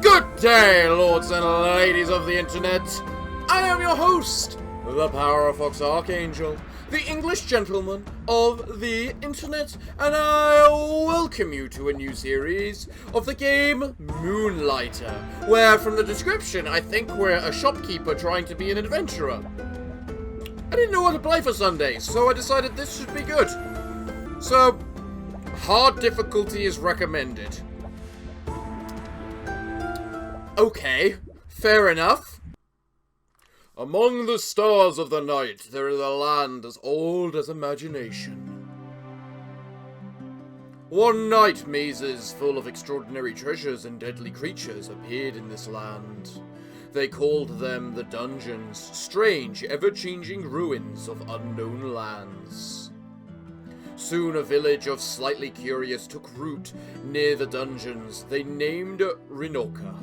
Good day, lords and ladies of the internet. I am your host, the Parafox Archangel, the English gentleman of the internet, and I welcome you to a new series of the game Moonlighter, where from the description I think we're a shopkeeper trying to be an adventurer. I didn't know what to play for Sundays, so I decided this should be good. So, hard difficulty is recommended. Okay, fair enough. Among the stars of the night, there is a land as old as imagination. One night, mazes full of extraordinary treasures and deadly creatures appeared in this land. They called them the dungeons, strange, ever-changing ruins of unknown lands. Soon a village of slightly curious took root near the dungeons they named Rinoka.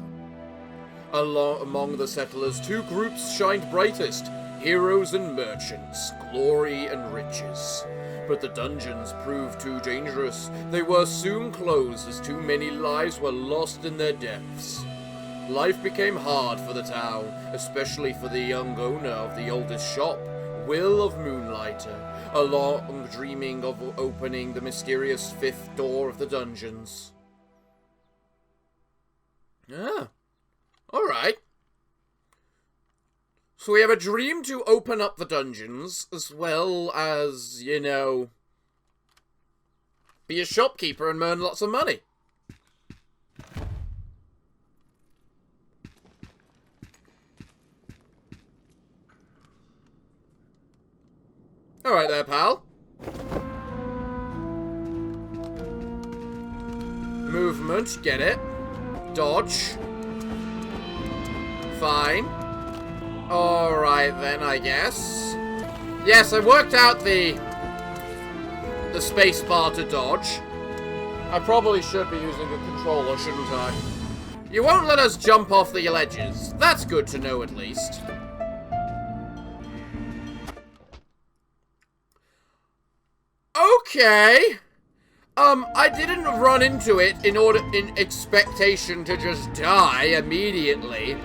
Among the settlers, two groups shined brightest, heroes and merchants, glory and riches. But the dungeons proved too dangerous. They were soon closed as too many lives were lost in their depths. Life became hard for the town, especially for the young owner of the oldest shop, Will of Moonlighter, along dreaming of opening the mysterious fifth door of the dungeons. Ah. Alright. So we have a dream to open up the dungeons, as well as, you know, be a shopkeeper and earn lots of money. Alright there, pal. Movement, get it. Dodge. Fine. Alright then, I guess. Yes, I worked out the space bar to dodge. I probably should be using a controller, shouldn't I? You won't let us jump off the ledges. That's good to know, at least. Okay. I didn't run into it in expectation to just die immediately.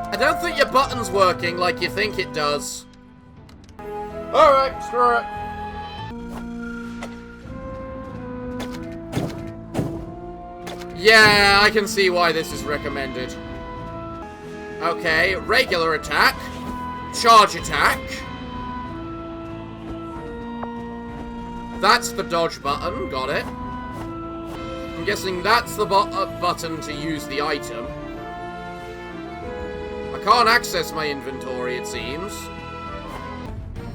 I don't think your button's working like you think it does. Alright, screw it. Yeah, I can see why this is recommended. Okay, regular attack. Charge attack. That's the dodge button, got it. I'm guessing that's the button to use the item. I can't access my inventory, it seems.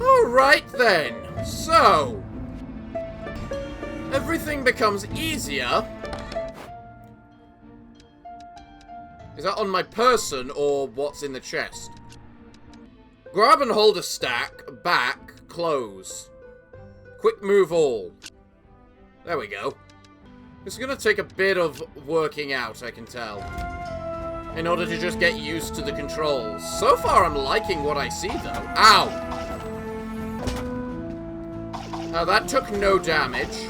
Alright then, so everything becomes easier. Is that on my person or what's in the chest? Grab and hold a stack, back, close. Quick move all. There we go. It's gonna take a bit of working out, I can tell, in order to just get used to the controls. So far, I'm liking what I see, though. Ow! That took no damage.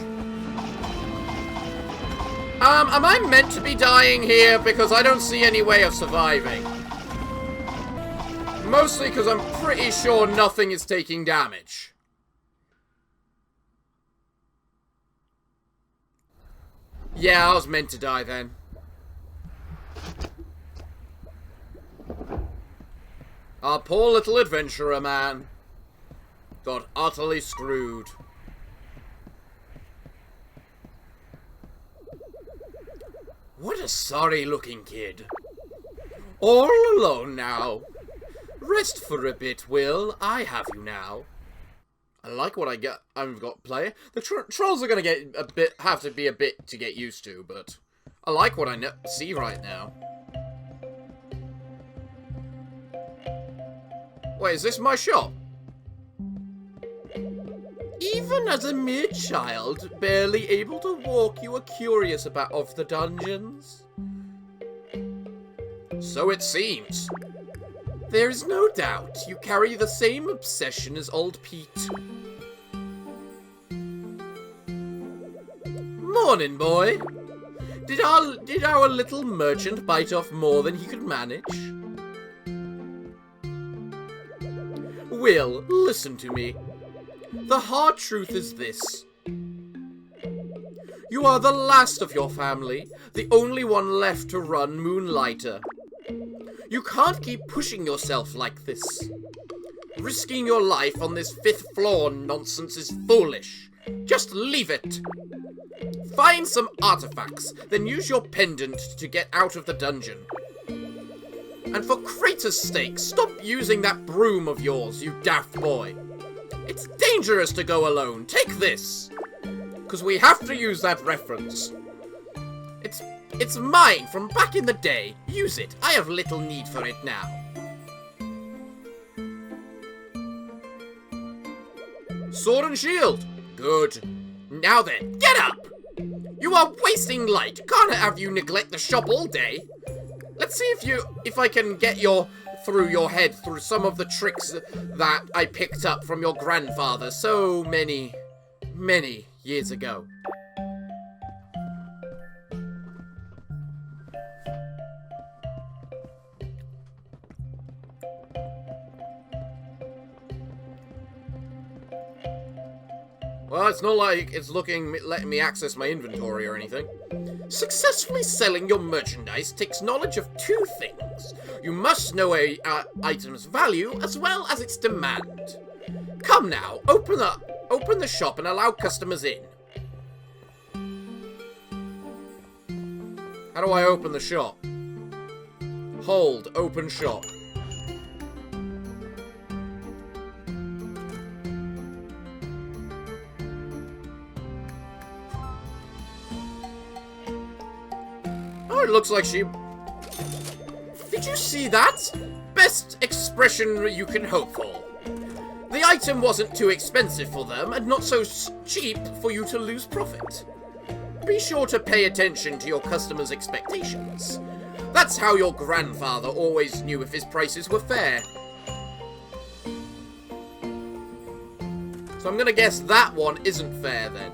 Am I meant to be dying here? Because I don't see any way of surviving. Mostly because I'm pretty sure nothing is taking damage. Yeah, I was meant to die then. Our poor little adventurer man got utterly screwed. What a sorry-looking kid. All alone now. Rest for a bit, Will. I have you now. I like what I've got player. The trolls are gonna have to be a bit to get used to, but I like what I see right now. Wait, is this my shop? Even as a mere child, barely able to walk, you were curious of the dungeons? So it seems. There is no doubt you carry the same obsession as old Pete. Morning, boy. Did our little merchant bite off more than he could manage? Will, listen to me. The hard truth is this. You are the last of your family, the only one left to run Moonlighter. You can't keep pushing yourself like this. Risking your life on this 5th floor nonsense is foolish. Just leave it. Find some artifacts, then use your pendant to get out of the dungeon. And for Kratos' sake, stop using that broom of yours, you daft boy. It's dangerous to go alone. Take this. Because we have to use that reference. It's mine from back in the day. Use it. I have little need for it now. Sword and shield. Good. Now then, get up! You are wasting light. Can't have you neglect the shop all day. Let's see if I can get through your head through some of the tricks that I picked up from your grandfather so many years ago. Well, it's not like it's letting me access my inventory or anything. Successfully selling your merchandise takes knowledge of 2 things. You must know an item's value as well as its demand. Come now, open the shop and allow customers in. How do I open the shop? Hold, open shop. It looks like she... Did you see that? Best expression you can hope for. The item wasn't too expensive for them, and not so cheap for you to lose profit. Be sure to pay attention to your customers' expectations. That's how your grandfather always knew if his prices were fair. So I'm gonna guess that one isn't fair then.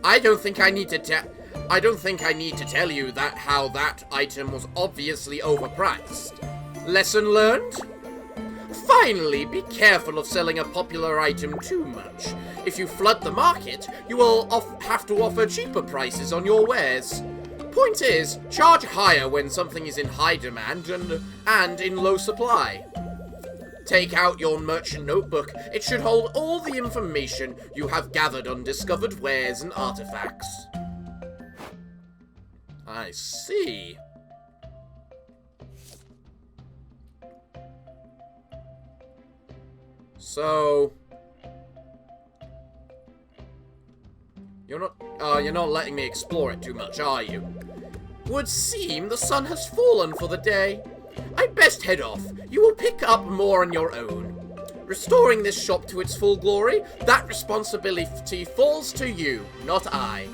I don't think I need to tell you that how that item was obviously overpriced. Lesson learned? Finally, be careful of selling a popular item too much. If you flood the market, you will have to offer cheaper prices on your wares. Point is, charge higher when something is in high demand and in low supply. Take out your merchant notebook. It should hold all the information you have gathered on discovered wares and artifacts. I see. So... You're not letting me explore it too much, are you? Would seem the sun has fallen for the day. I'd best head off. You will pick up more on your own. Restoring this shop to its full glory, that responsibility falls to you, not I.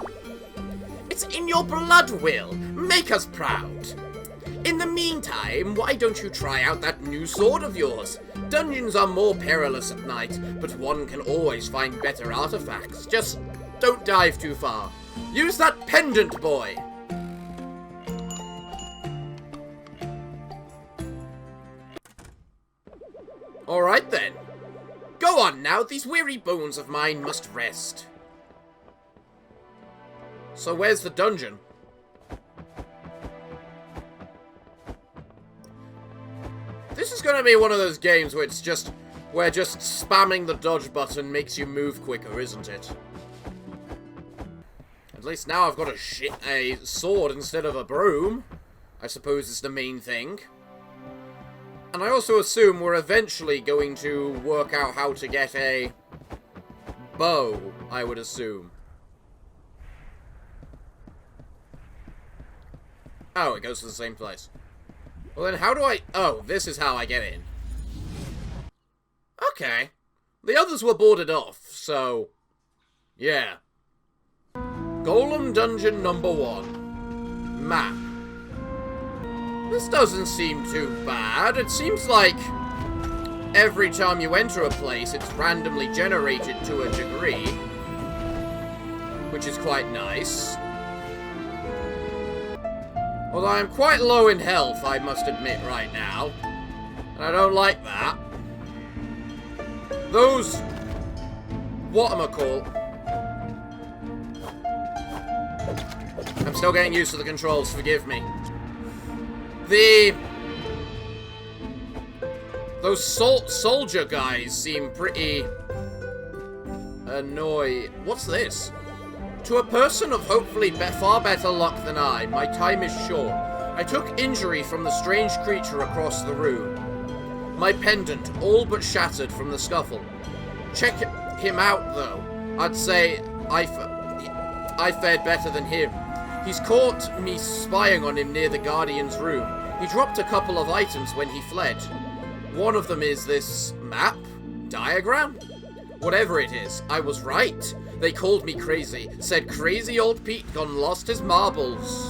It's in your blood, Will. Make us proud. In the meantime, why don't you try out that new sword of yours? Dungeons are more perilous at night, but one can always find better artifacts. Just don't dive too far. Use that pendant, boy. Alright then. Go on now, these weary bones of mine must rest. So where's the dungeon? This is gonna be one of those games where it's just... where just spamming the dodge button makes you move quicker, isn't it? At least now I've got a sword instead of a broom. I suppose is the main thing. And I also assume we're eventually going to work out how to get a bow, I would assume. Oh, it goes to the same place. Well then how do I... Oh, this is how I get in. Okay. The others were boarded off, so... yeah. Golem Dungeon number 1. Map. This doesn't seem too bad. It seems like every time you enter a place, it's randomly generated to a degree. which is quite nice. Although I'm quite low in health, I must admit right now. And I don't like that. Those... whatchamacall. I'm still getting used to the controls, forgive me. Those soldier guys seem pretty... annoying. What's this? To a person of hopefully far better luck than I, my time is short. I took injury from the strange creature across the room. My pendant, all but shattered from the scuffle. Check him out, though. I'd say I fared better than him. He's caught me spying on him near the Guardian's room. He dropped a couple of items when he fled. One of them is this map? Diagram? Whatever it is, I was right. They called me crazy. Said crazy old Pete gone lost his marbles.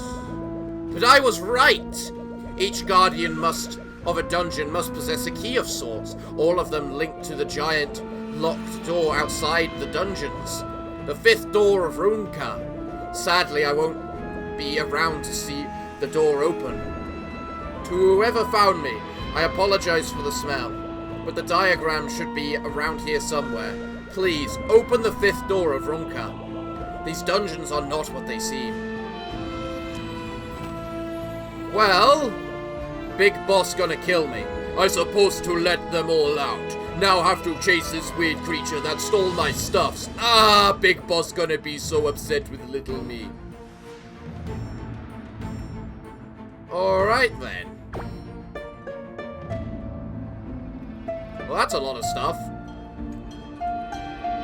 But I was right. Each guardian of a dungeon must possess a key of sorts. All of them linked to the giant locked door outside the dungeons. The 5th door of Runka. Sadly, I won't be around to see the door open. To whoever found me, I apologize for the smell. But the diagram should be around here somewhere. Please, open the 5th door of Runka. These dungeons are not what they seem. Well, Big Boss gonna kill me. I supposed to let them all out. Now have to chase this weird creature that stole my stuffs. Ah, Big Boss gonna be so upset with little me. Alright then. Well, that's a lot of stuff.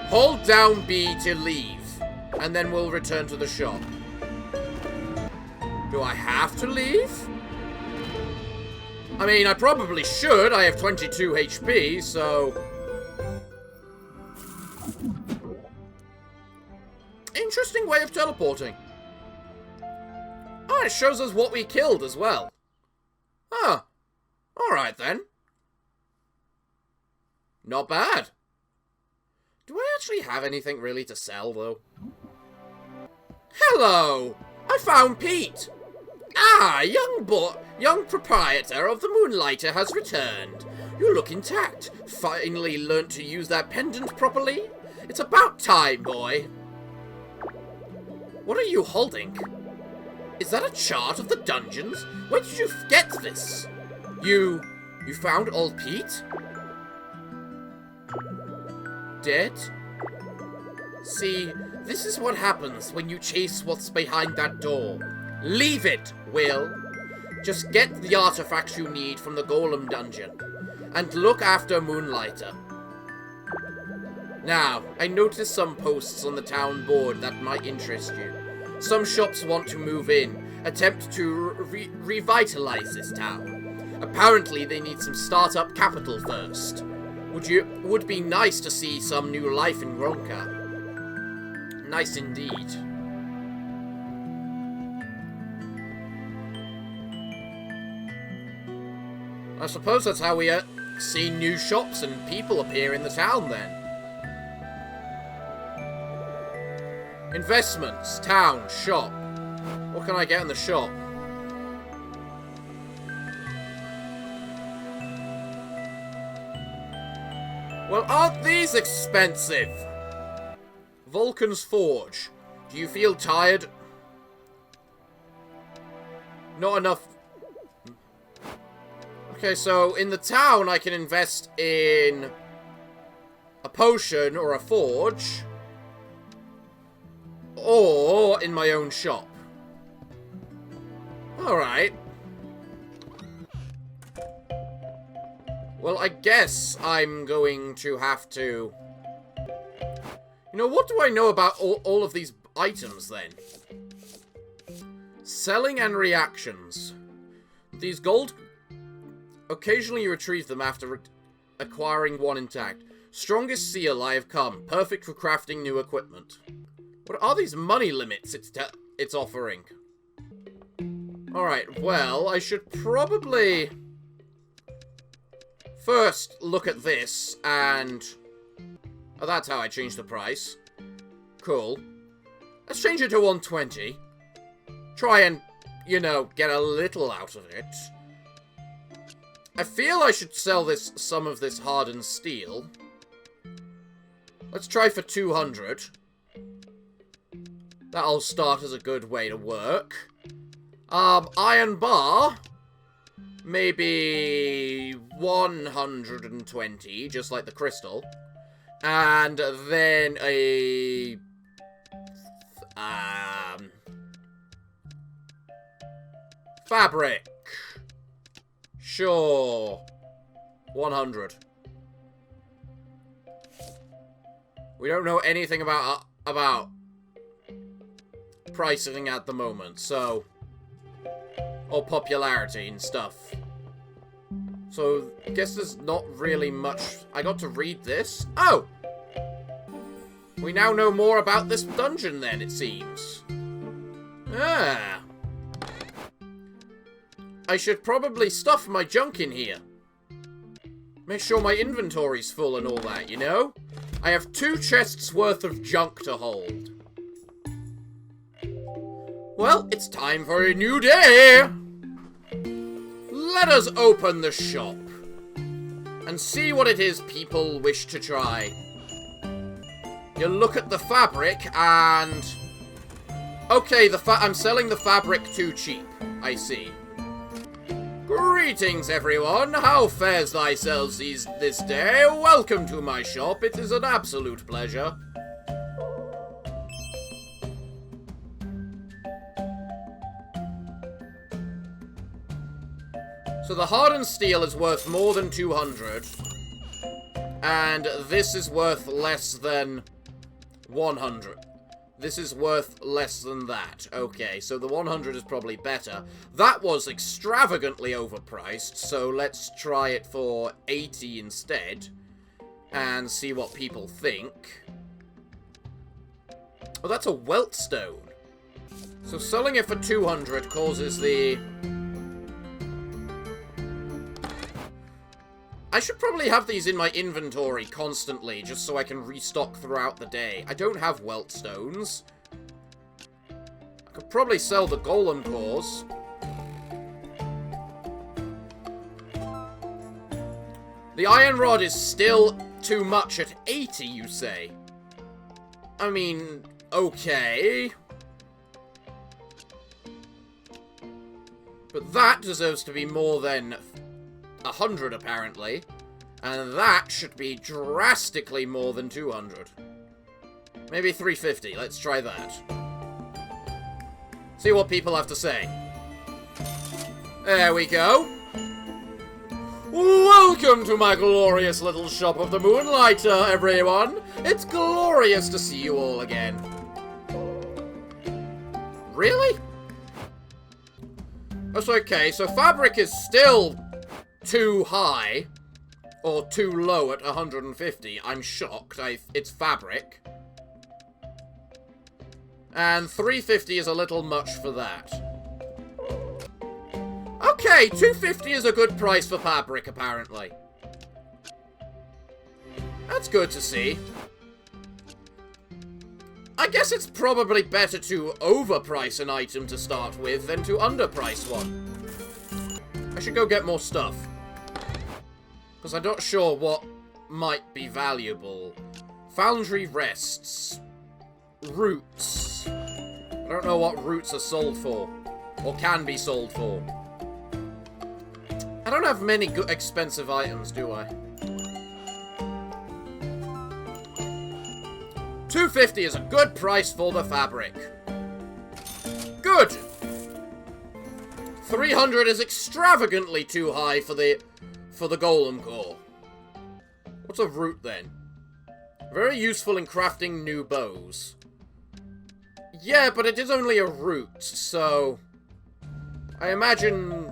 Hold down B to leave, and then we'll return to the shop. Do I have to leave? I mean, I probably should. I have 22 HP, so... Interesting way of teleporting. Oh, it shows us what we killed as well. Huh. Alright then. Not bad. Do I actually have anything really to sell, though? Hello! I found Pete! Ah, young proprietor of the Moonlighter has returned. You look intact. Finally learnt to use that pendant properly? It's about time, boy. What are you holding? Is that a chart of the dungeons? Where did you get this? You found old Pete? Dead? See, this is what happens when you chase what's behind that door. Leave it, Will. Just get the artifacts you need from the Golem dungeon. And look after Moonlighter. Now, I noticed some posts on the town board that might interest you. Some shops want to move in, attempt to revitalize this town. Apparently, they need some startup capital first. Would be nice to see some new life in Ronka. Nice indeed. I suppose that's how we see new shops and people appear in the town then. Investments, town, shop. What can I get in the shop? Well, aren't these expensive? Vulcan's Forge. Do you feel tired? Not enough. Okay, so in the town I can invest in a potion or a forge. Or in my own shop. Alright. Well, I guess I'm going to have to... You know, what do I know about all of these items, then? Selling and reactions. These gold... Occasionally you retrieve them after acquiring one intact. Strongest seal I have come. Perfect for crafting new equipment. What are these money limits it's offering? Alright, well, I should probably... First, look at this, and... Oh, that's how I changed the price. Cool. Let's change it to 120. Try and, you know, get a little out of it. I feel I should sell some of this hardened steel. Let's try for 200. That'll start as a good way to work. Iron bar. Maybe 120, just like the crystal. And then a... fabric. Sure. 100. We don't know anything about pricing at the moment, so... or popularity and stuff. So, I guess there's not really much... I got to read this? Oh! We now know more about this dungeon then, it seems. Ah. I should probably stuff my junk in here. Make sure my inventory's full and all that, you know? I have 2 chests worth of junk to hold. Well, it's time for a new day! Let us open the shop and see what it is people wish to try. You look at the fabric and... okay, I'm selling the fabric too cheap. I see. Greetings, everyone. How fares thyself this day? Welcome to my shop. It is an absolute pleasure. So the hardened steel is worth more than 200. And this is worth less than 100. This is worth less than that. Okay, so the 100 is probably better. That was extravagantly overpriced, so let's try it for 80 instead. And see what people think. Oh, that's a welt stone. So selling it for 200 causes the... I should probably have these in my inventory constantly, just so I can restock throughout the day. I don't have welt stones. I could probably sell the golem cores. The iron rod is still too much at 80, you say? I mean, okay. But that deserves to be more than 100, apparently. And that should be drastically more than 200. Maybe 350. Let's try that. See what people have to say. There we go. Welcome to my glorious little shop of the Moonlighter, everyone. It's glorious to see you all again. Really? That's okay. So fabric is still too high, or too low at 150. I'm shocked. It's fabric. And 350 is a little much for that. Okay, 250 is a good price for fabric, apparently. That's good to see. I guess it's probably better to overprice an item to start with than to underprice one. I should go get more stuff. Because I'm not sure what might be valuable. Foundry rests. Roots. I don't know what roots are sold for. Or can be sold for. I don't have many good expensive items, do I? 250 is a good price for the fabric. Good! 300 is extravagantly too high for the golem core. What's a root then? Very useful in crafting new bows. Yeah, but it is only a root, so... I imagine...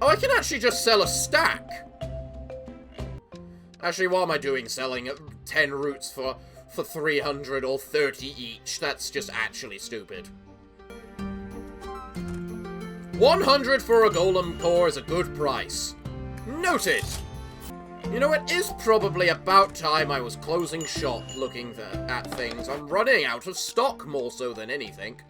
Oh, I can actually just sell a stack. Actually, what am I doing selling 10 roots for 300 or 30 each? That's just actually stupid. 100 for a golem core is a good price. Noted! You know, it is probably about time I was closing shop looking at things. I'm running out of stock more so than anything.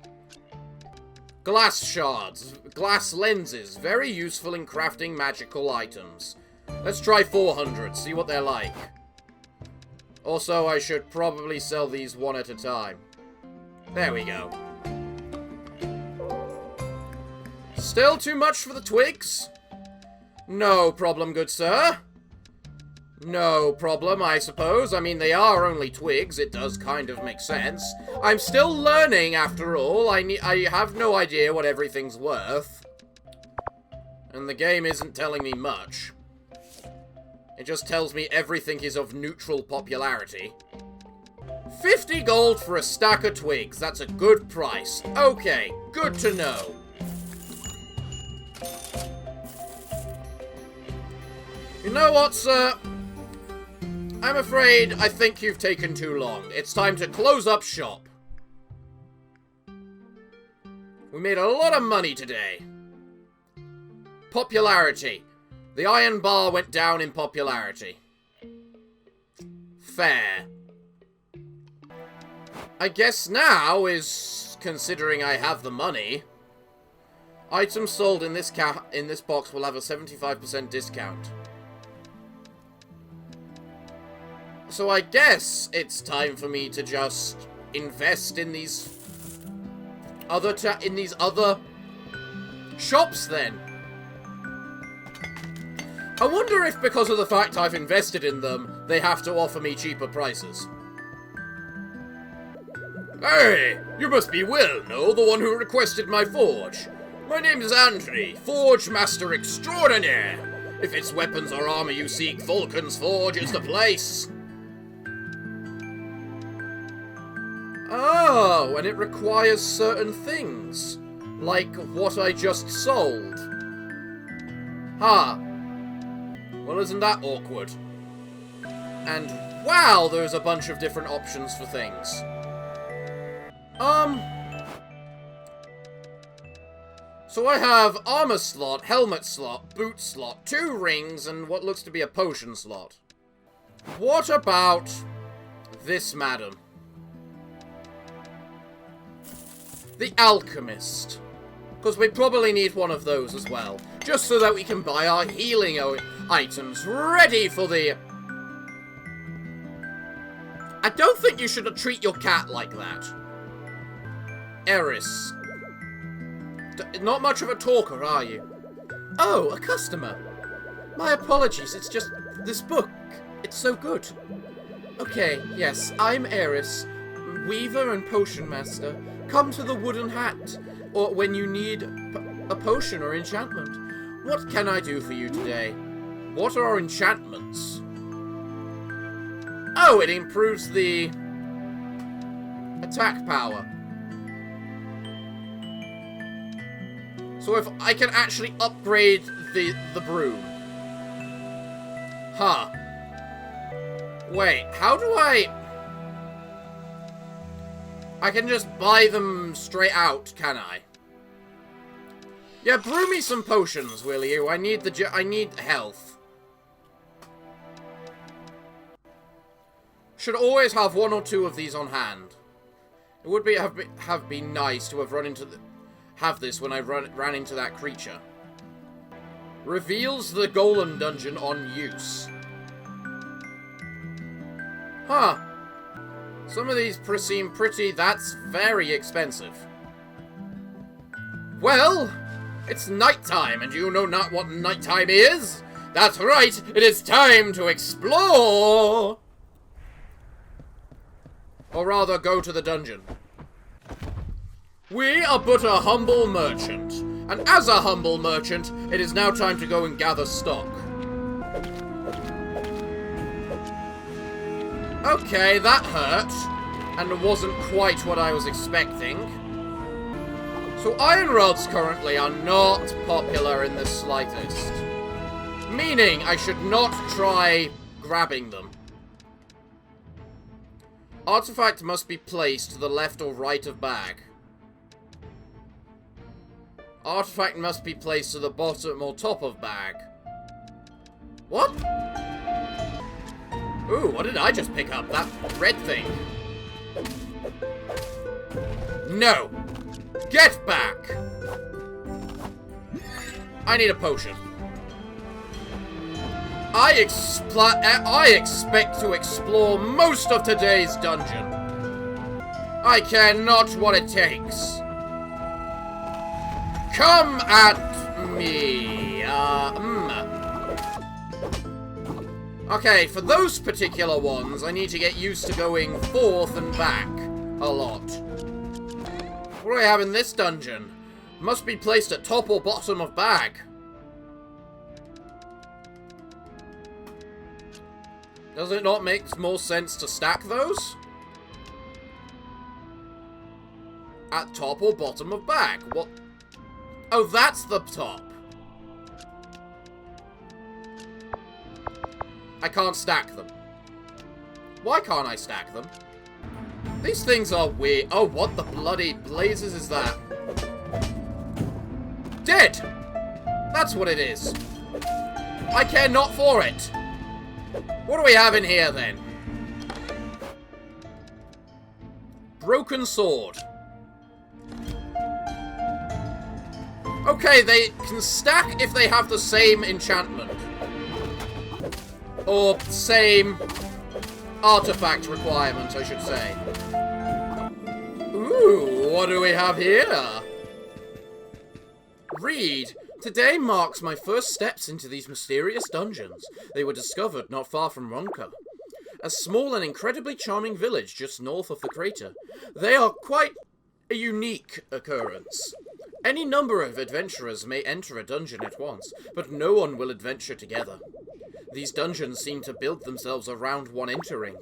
Glass shards, glass lenses, very useful in crafting magical items. Let's try 400, see what they're like. Also, I should probably sell these one at a time. There we go. Still too much for the twigs? No problem, good sir. No problem, I suppose. I mean, they are only twigs. It does kind of make sense. I'm still learning, after all. I have no idea what everything's worth. And the game isn't telling me much. It just tells me everything is of neutral popularity. 50 gold for a stack of twigs. That's a good price. Okay, good to know. You know what, sir? I'm afraid I think you've taken too long. It's time to close up shop. We made a lot of money today. Popularity. The iron bar went down in popularity. Fair. I guess now is, considering I have the money, items sold in this box will have a 75% discount. So I guess it's time for me to just invest in these other shops then. I wonder if because of the fact I've invested in them, they have to offer me cheaper prices. Hey, you must be Will, no? The one who requested my forge. My name is Andre, Forge Master Extraordinaire. If it's weapons or armor you seek, Vulcan's Forge is the place. Oh, and it requires certain things. Like what I just sold. Huh. Well, isn't that awkward? And wow, there's a bunch of different options for things. So I have armor slot, helmet slot, boot slot, 2 rings, and what looks to be a potion slot. What about this, madam? The Alchemist. Because we probably need one of those as well. Just so that we can buy our healing items ready for the... I don't think you should treat your cat like that. Eris. Not much of a talker, are you? Oh, a customer. My apologies, it's just this book. It's so good. Okay, yes, I'm Eris, weaver and potion master. Come to the Wooden Hat, or when you need a potion or enchantment. What can I do for you today? What are enchantments? Oh, it improves the attack power. So if I can actually upgrade the broom. Huh. Wait, how do I can just buy them straight out, can I? Yeah, brew me some potions, will you? I need health. Should always have 1 or 2 of these on hand. It would have been nice to have this when I ran into that creature. Reveals the Golem dungeon on use. Huh. Some of these seem pretty. That's very expensive. Well, it's nighttime, and you know not what nighttime is? That's right, it is time to explore! Or rather, go to the dungeon. We are but a humble merchant, and as a humble merchant, it is now time to go and gather stock. Okay, that hurt, and wasn't quite what I was expecting. So iron rods currently are not popular in the slightest, meaning I should not try grabbing them. Artifact must be placed to the left or right of bag. Artifact must be placed to the bottom or top of bag. What? Ooh, what did I just pick up? That red thing. No! Get back! I need a potion. I expect to explore most of today's dungeon. I care not what it takes. Come at me. Okay, for those particular ones, I need to get used to going forth and back a lot. What do I have in this dungeon? Must be placed at top or bottom of bag. Does it not make more sense to stack those? At top or bottom of bag? What? Oh, that's the top. I can't stack them. Why can't I stack them? These things are weird. Oh, what the bloody blazes is that? Dead! That's what it is. I care not for it. What do we have in here, then? Broken sword. Okay, they can stack if they have the same enchantment. Or same artifact requirement, I should say. Ooh, what do we have here? Read. Today marks my first steps into these mysterious dungeons. They were discovered not far from Ronka, a small and incredibly charming village just north of the crater. They are quite a unique occurrence. Any number of adventurers may enter a dungeon at once, but no one will adventure together. These dungeons seem to build themselves around one entering,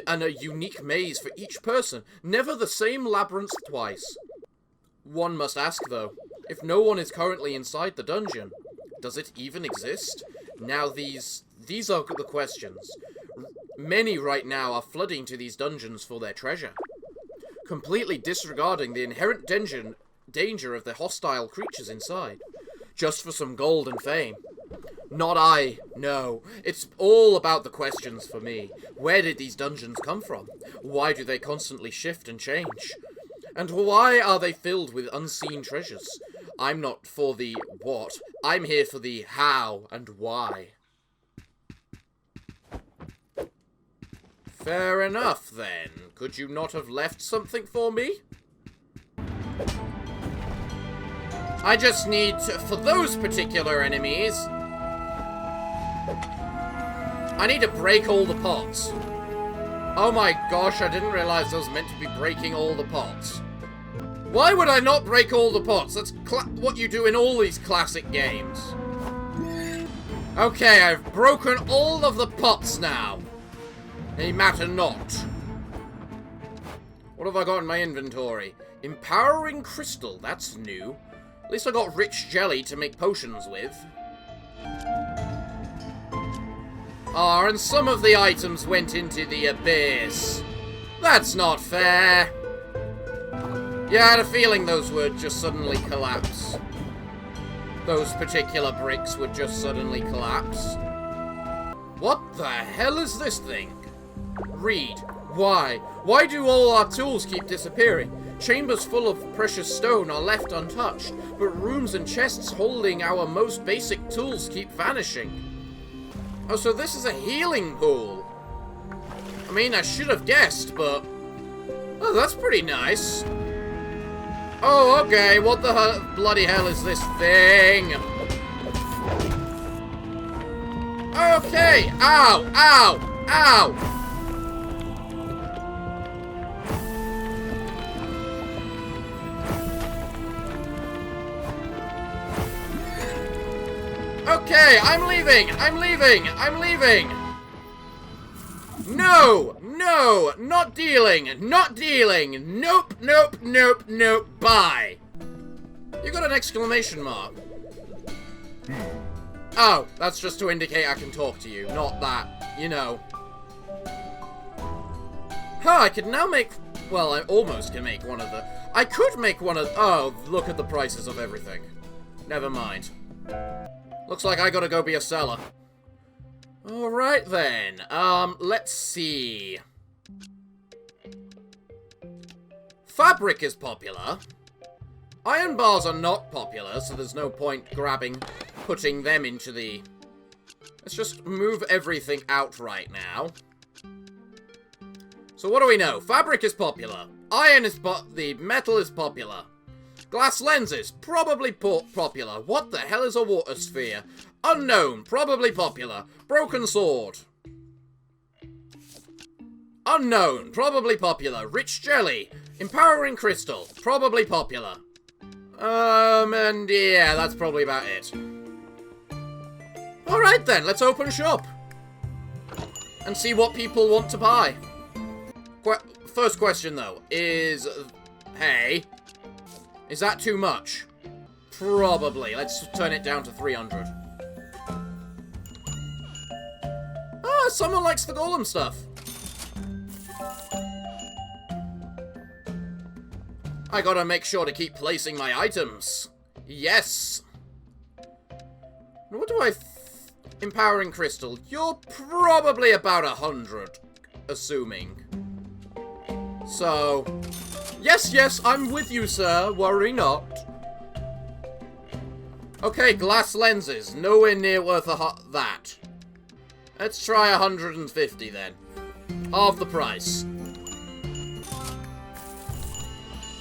and a unique maze for each person, never the same labyrinth twice. One must ask, though, if no one is currently inside the dungeon, does it even exist? Now these are the questions. Many right now are flooding to these dungeons for their treasure, completely disregarding the inherent danger of the hostile creatures inside, just for some gold and fame. Not I, no. It's all about the questions for me. Where did these dungeons come from? Why do they constantly shift and change? And why are they filled with unseen treasures? I'm not for the what. I'm here for the how and why. Fair enough, then. Could you not have left something for me? I just need to, for those particular enemies, I need to break all the pots. Oh my gosh, I didn't realize I was meant to be breaking all the pots. Why would I not break all the pots? That's what you do in all these classic games. Okay, I've broken all of the pots now. They matter not. What have I got in my inventory? Empowering crystal, that's new. At least I got rich jelly to make potions with. Ah, and some of the items went into the abyss. That's not fair. Yeah, I had a feeling those would just suddenly collapse. Those particular bricks would just suddenly collapse. What the hell is this thing? Read. Why? Why do all our tools keep disappearing? Chambers full of precious stone are left untouched, but rooms and chests holding our most basic tools keep vanishing. Oh, so this is a healing pool. I mean, I should have guessed, but... Oh, that's pretty nice. Oh, okay, what the bloody hell is this thing? Okay, ow, ow, ow! Okay, I'm leaving! I'm leaving! I'm leaving! No! No! Not dealing! Not dealing! Nope, nope, nope, nope, bye! You got an exclamation mark. Oh, that's just to indicate I can talk to you, not that, you know. Huh, I could now make... Well, I almost can make one of the... I could make one of... Oh, look at the prices of everything. Never mind. Looks like I gotta go be a seller. Alright then, let's see. Fabric is popular. Iron bars are not popular, so there's no point putting them into the... Let's just move everything out right now. So what do we know? Fabric is popular. Iron is the metal is popular. Glass lenses, probably popular. What the hell is a water sphere? Unknown, probably popular. Broken sword. Unknown, probably popular. Rich jelly. Empowering crystal, probably popular. And yeah, that's probably about it. Alright then, let's open shop. And see what people want to buy. First question though, is... Hey. Is that too much? Probably. Let's turn it down to 300. Ah, someone likes the golem stuff. I gotta make sure to keep placing my items. Yes. What do I... Empowering crystal. You're probably about 100, assuming. So... Yes, I'm with you, sir. Worry not. Okay, glass lenses. Nowhere near worth that. Let's try 150 then. Half the price.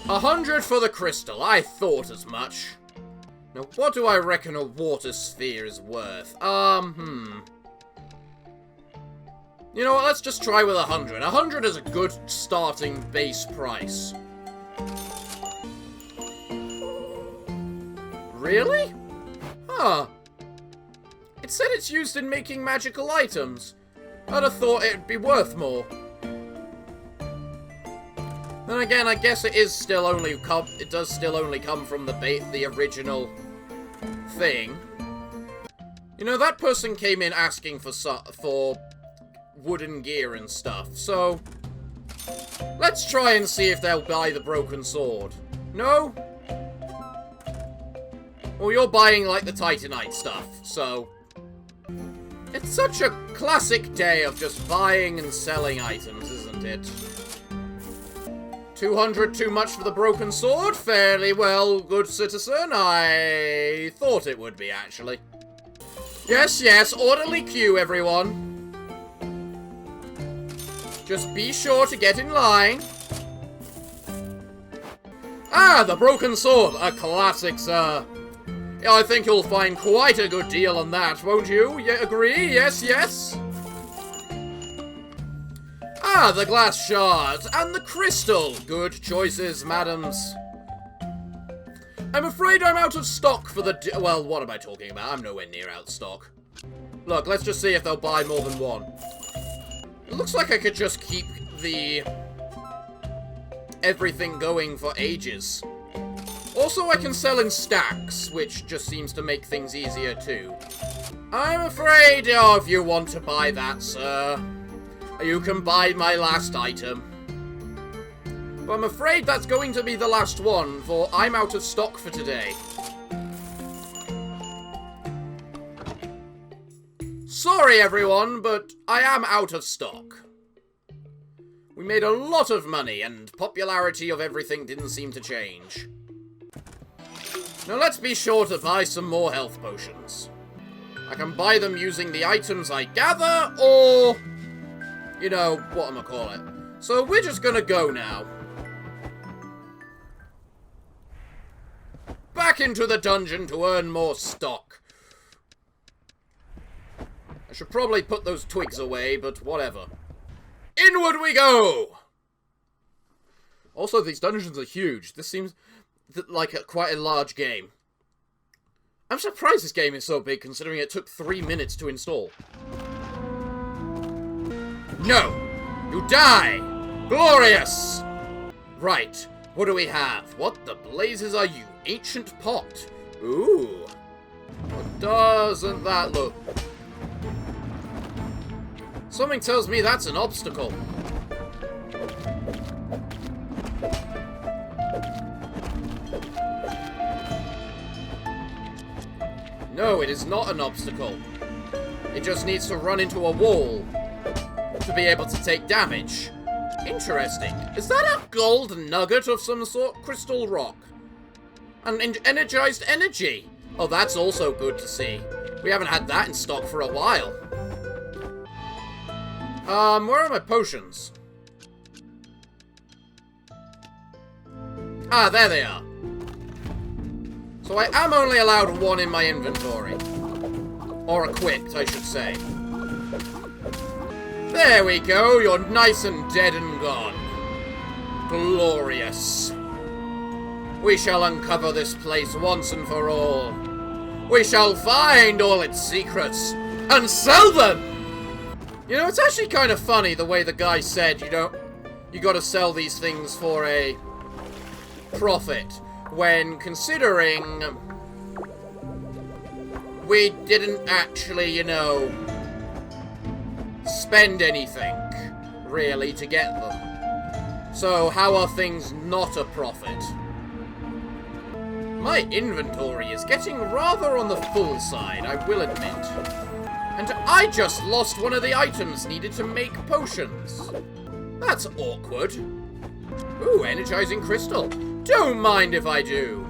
100 for the crystal. I thought as much. Now, what do I reckon a water sphere is worth? You know what? Let's just try with 100. 100 is a good starting base price. Really? Huh. It said it's used in making magical items. I'd have thought it'd be worth more. Then again, I guess it does still only come from the original thing. You know, that person came in asking for wooden gear and stuff, so let's try and see if they'll buy the broken sword. No? Well, you're buying, like, the Titanite stuff, so... It's such a classic day of just buying and selling items, isn't it? 200 too much for the broken sword? Fairly well, good citizen. I thought it would be, actually. Yes, orderly queue, everyone. Just be sure to get in line. Ah, the broken sword. A classic, sir. I think you'll find quite a good deal on that, won't you? Agree? Yes. Ah, the glass shards and the crystal. Good choices, madams. I'm afraid I'm out of stock for the... Well, what am I talking about? I'm nowhere near out of stock. Look, let's just see if they'll buy more than one. It looks like I could just keep the... everything going for ages. Also, I can sell in stacks, which just seems to make things easier too. I'm afraid, if you want to buy that, sir, you can buy my last item. But I'm afraid that's going to be the last one, for I'm out of stock for today. Sorry, everyone, but I am out of stock. We made a lot of money, and popularity of everything didn't seem to change. Now let's be sure to buy some more health potions. I can buy them using the items I gather, or... you know, whatchamacallit. So we're just gonna go now. Back into the dungeon to earn more stock. I should probably put those twigs away, but whatever. Inward we go! Also, these dungeons are huge. This seems... like quite a large game. I'm surprised this game is so big, considering it took 3 minutes to install. No! You die! Glorious! Right, what do we have? What the blazes are you? Ancient pot. Ooh. What doesn't that look? Something tells me that's an obstacle. No, it is not an obstacle. It just needs to run into a wall to be able to take damage. Interesting. Is that a gold nugget of some sort? Crystal rock. And energized energy. Oh, that's also good to see. We haven't had that in stock for a while. Where are my potions? Ah, there they are. So I am only allowed one in my inventory. Or equipped, I should say. There we go, you're nice and dead and gone. Glorious. We shall uncover this place once and for all. We shall find all its secrets and sell them! You know, it's actually kind of funny the way the guy said, you gotta sell these things for a profit, when considering we didn't actually, you know, spend anything, really, to get them. So, how are things not a profit? My inventory is getting rather on the full side, I will admit. And I just lost one of the items needed to make potions. That's awkward. Ooh, energizing crystal. Don't mind if I do.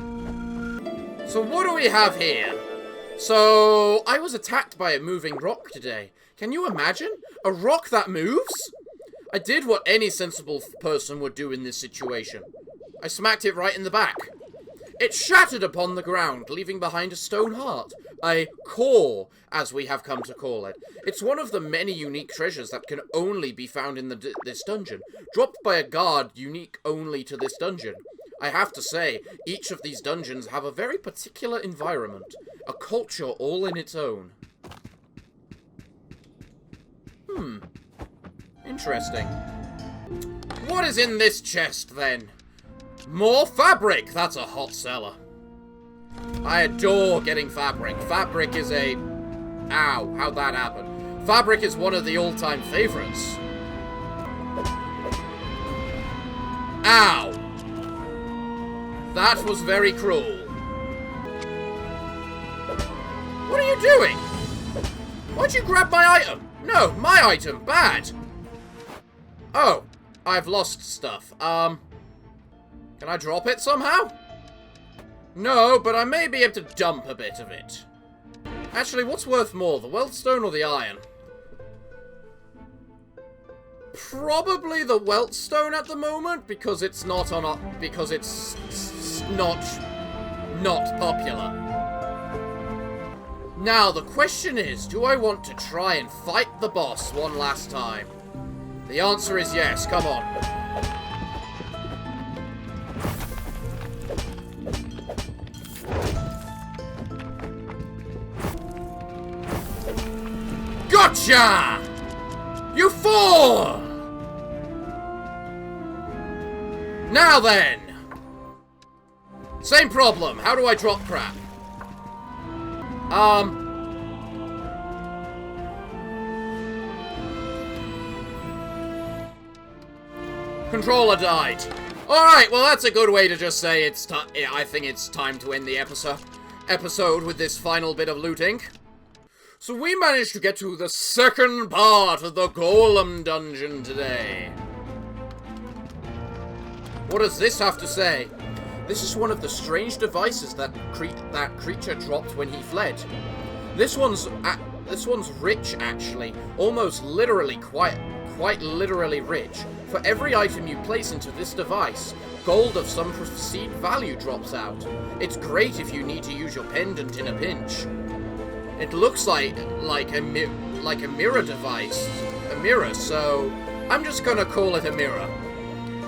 So what do we have here? So, I was attacked by a moving rock today. Can you imagine? A rock that moves? I did what any sensible person would do in this situation. I smacked it right in the back. It shattered upon the ground, leaving behind a stone heart. A core, as we have come to call it. It's one of the many unique treasures that can only be found in this dungeon. Dropped by a guard unique only to this dungeon. I have to say, each of these dungeons have a very particular environment. A culture all in its own. Interesting. What is in this chest, then? More fabric! That's a hot seller. I adore getting fabric. Fabric is a... Ow, how'd that happen? Fabric is one of the all-time favorites. Ow! That was very cruel. What are you doing? Why'd you grab my item? No, my item. Bad. Oh, I've lost stuff. Can I drop it somehow? No, but I may be able to dump a bit of it. Actually, what's worth more, the wellstone or the iron? Probably the wellstone at the moment, because it's not on a, because it's not popular. Now, the question is, do I want to try and fight the boss one last time? The answer is yes, come on. Gotcha! You fool! Now then! Same problem. How do I drop crap? Controller died. Alright, well that's a good way to just say it's time. I think it's time to end the episode with this final bit of looting. So we managed to get to the second part of the Golem dungeon today. What does this have to say? This is one of the strange devices that creature dropped when he fled. This one's rich, actually. Almost literally, quite literally rich. For every item you place into this device, gold of some perceived value drops out. It's great if you need to use your pendant in a pinch. It looks like a mirror device. A mirror, so I'm just gonna call it a mirror.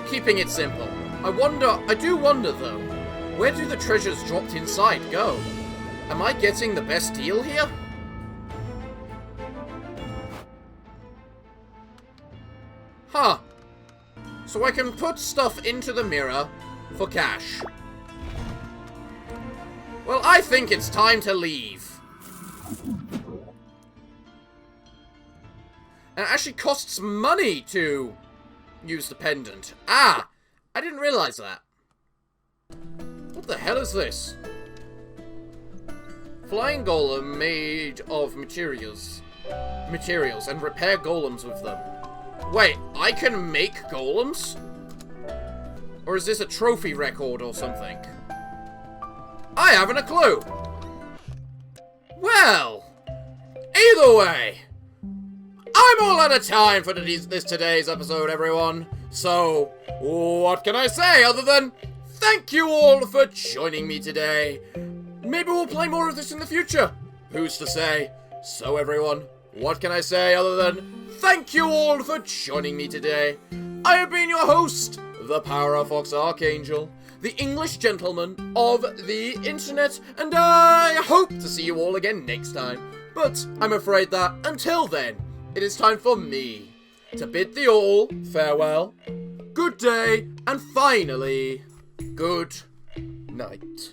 Keeping it simple. I do wonder though, where do the treasures dropped inside go? Am I getting the best deal here? Huh. So I can put stuff into the mirror for cash. Well, I think it's time to leave. And it actually costs money to use the pendant. Ah! I didn't realize that. What the hell is this? Flying golem made of materials. materials and repair golems with them. Wait, I can make golems? Or is this a trophy record or something? I haven't a clue. Well, either way, I'm all out of time for today's episode, everyone. So, what can I say other than thank you all for joining me today. Maybe we'll play more of this in the future. Who's to say? So, everyone, what can I say other than thank you all for joining me today. I have been your host, the Parafox Archangel, the English gentleman of the internet, and I hope to see you all again next time. But I'm afraid that, until then, it is time for me to bid thee all farewell, good day, and finally, good night.